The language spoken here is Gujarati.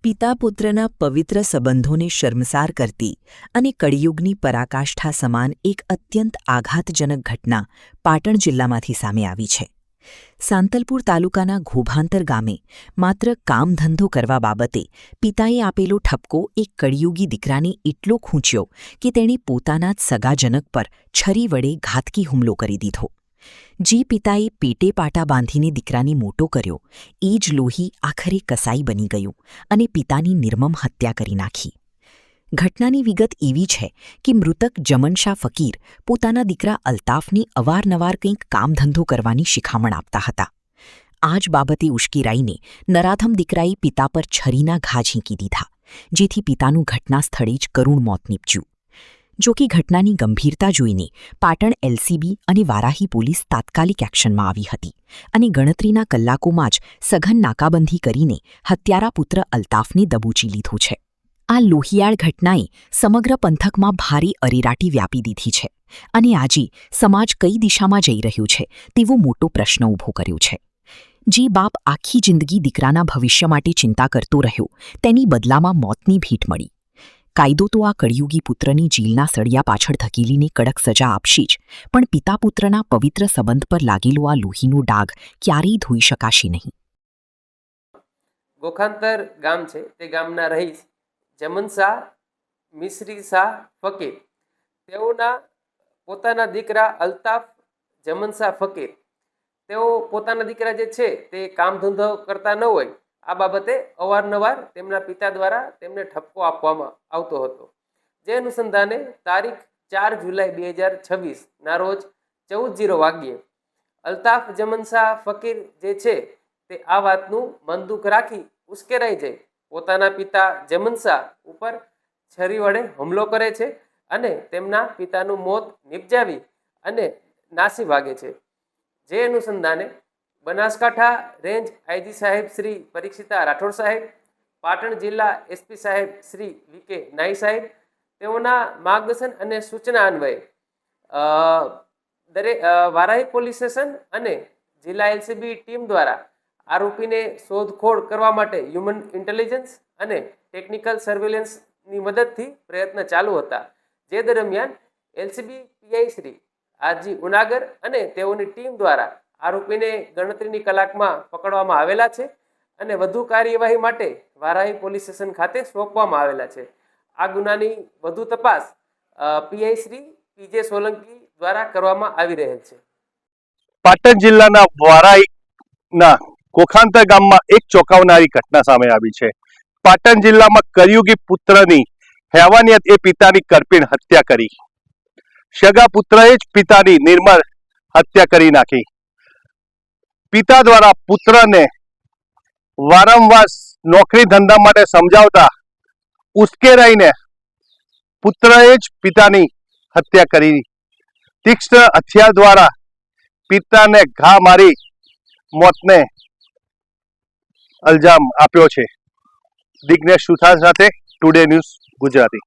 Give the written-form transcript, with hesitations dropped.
પિતા પુત્રના પવિત્ર સંબંધોને શર્મસાર કરતી અને કળિયુગની પરાકાષ્ઠા સમાન એક અત્યંત આઘાતજનક ઘટના પાટણ જિલ્લામાંથી સામે આવી છે. સાંતલપુર તાલુકાના ઘોભાંતર ગામે માત્ર કામધંધો કરવા બાબતે પિતાએ આપેલો ઠપકો એક કળિયુગી દીકરાને એટલો ખૂંચ્યો કે તેણે પોતાના જ સગાજનક પર છરી વડે ઘાતકી હુમલો કરી દીધો. જે પિતાએ પેટે પાટા બાંધીને દીકરાને મોટો કર્યો એ જ લોહી આખરે કસાઈ બની ગયું અને પિતાની નિર્મમ હત્યા કરી નાખી. ઘટનાની વિગત એવી છે કે મૃતક જમનશા ફકીર પોતાના દીકરા અલ્તાફને અવારનવાર કંઈક કામધંધો કરવાની શિખામણ આપતા હતા. આ જ બાબતે ઉશ્કેરાઈને નરાધમ દીકરાએ પિતા પર છરીના ઘા ઝીંકી દીધા, જેથી પિતાનું ઘટના સ્થળે જ કરુણ મોત નીપજ્યું. જો કે ઘટનાની ગંભીરતા જોઈને પાટણ એલસીબી અને વારાહી પોલીસ તાત્કાલિક એક્શનમાં આવી હતી અને ગણતરીના કલાકોમાં જ સઘન નાકાબંધી કરીને હત્યારા પુત્ર અલ્તાફને દબોચી લીધો છે. આ લોહિયાળ ઘટનાએ સમગ્ર પંથકમાં ભારે અરેરાટી વ્યાપી દીધી છે અને આજે સમાજ કઈ દિશામાં જઈ રહ્યો છે તેવો મોટો પ્રશ્ન ઊભો કર્યો છે. જે બાપ આખી જિંદગી દીકરાના ભવિષ્ય માટે ચિંતા કરતો રહ્યો તેની બદલામાં મોતની ભીટ મળી. કાયદો તો આ કળિયુગી પુત્રની જેલના સળિયા પાછળ ધકેલીને કડક સજા આપશે જ, પણ પિતા પુત્રના પવિત્ર સંબંધ પર લાગેલો આ લોહીનો ડાઘ ક્યારેય ધોઈ શકાશે નહીં. ગોખાંતર ગામ છે તે ગામના રહીશ જમનશા મિશ્રી શાહ ફકીર, તેઓના પોતાના દીકરા અલ્તાફ જમનશા ફકીર, તેઓ પોતાના દીકરા જે છે તે કામ ધંધો કરતા ન હોય આ બાબતે અવારનવાર તેમના પિતા દ્વારા તેમને ઠપકો આપવામાં આવતો હતો. જે અનુસંધાને તારીખ 4 જુલાઈ 2026 ના રોજ 14:00 વાગ્યે અલ્તાફ જમનશા ફકીર જે છે તે આ વાતનું મન દુઃખ રાખી ઉશ્કેરાઈ જઈ પોતાના પિતા જમનશા ઉપર છરી વડે હુમલો કરે છે અને તેમના પિતાનું મોત નિપજાવી અને નાસી ભાગે છે. જે અનુસંધાને બનાસકાંઠા રેન્જ આઈજી સાહેબ શ્રી પરીક્ષિતા રાઠોડ સાહેબ, પાટણ જિલ્લા એસપી સાહેબ શ્રી વી.કે. નાઈ સાહેબ, તેઓના માર્ગદર્શન અને સૂચના અન્વયે વારાહી પોલીસ સ્ટેશન અને જિલ્લા એલસીબી ટીમ દ્વારા આરોપીને શોધખોળ કરવા માટે હ્યુમન ઇન્ટેલિજન્સ અને ટેકનિકલ સર્વેલન્સની મદદથી પ્રયત્ન ચાલુ હતા. જે દરમિયાન LCB PI Shri R G Unagar અને તેઓની ટીમ દ્વારા આરોપીને ગણતરીની કલાકમાં પકડવામાં આવેલા છે અને વધુ કાર્યવાહી માટે વારાહી પોલીસ સ્ટેશન ખાતે સોંપવામાં આવેલા છે. આ ગુનાની વધુ તપાસ પીઆઈ શ્રી પીજે સોલંકી દ્વારા કરવામાં આવી રહેલ છે. પાટણ જિલ્લાના વારાહીના કોખાંતર ગામમાં એક ચોંકાવનારી ઘટના સામે આવી છે. પાટણ જિલ્લામાં કળિયુગી પુત્રની હેવાનિયત એ પિતાની કરપીણ હત્યા કરી. સગા પુત્રએ જ પિતાની નિર્મળ હત્યા કરી નાખી. પિતા દ્વારા પુત્રને વારંવાર નોકરી ધંધા માટે સમજાવતા ઉશ્કેરાઈને પુત્રએ જ પિતાની હત્યા કરી. તીક્ષ્ણ હથિયાર દ્વારા પિતાને ઘા મારી મોતને અંજામ આપ્યો છે. દિગ્નેશ સુથાર સાથે ટુડે ન્યૂઝ ગુજરાતી.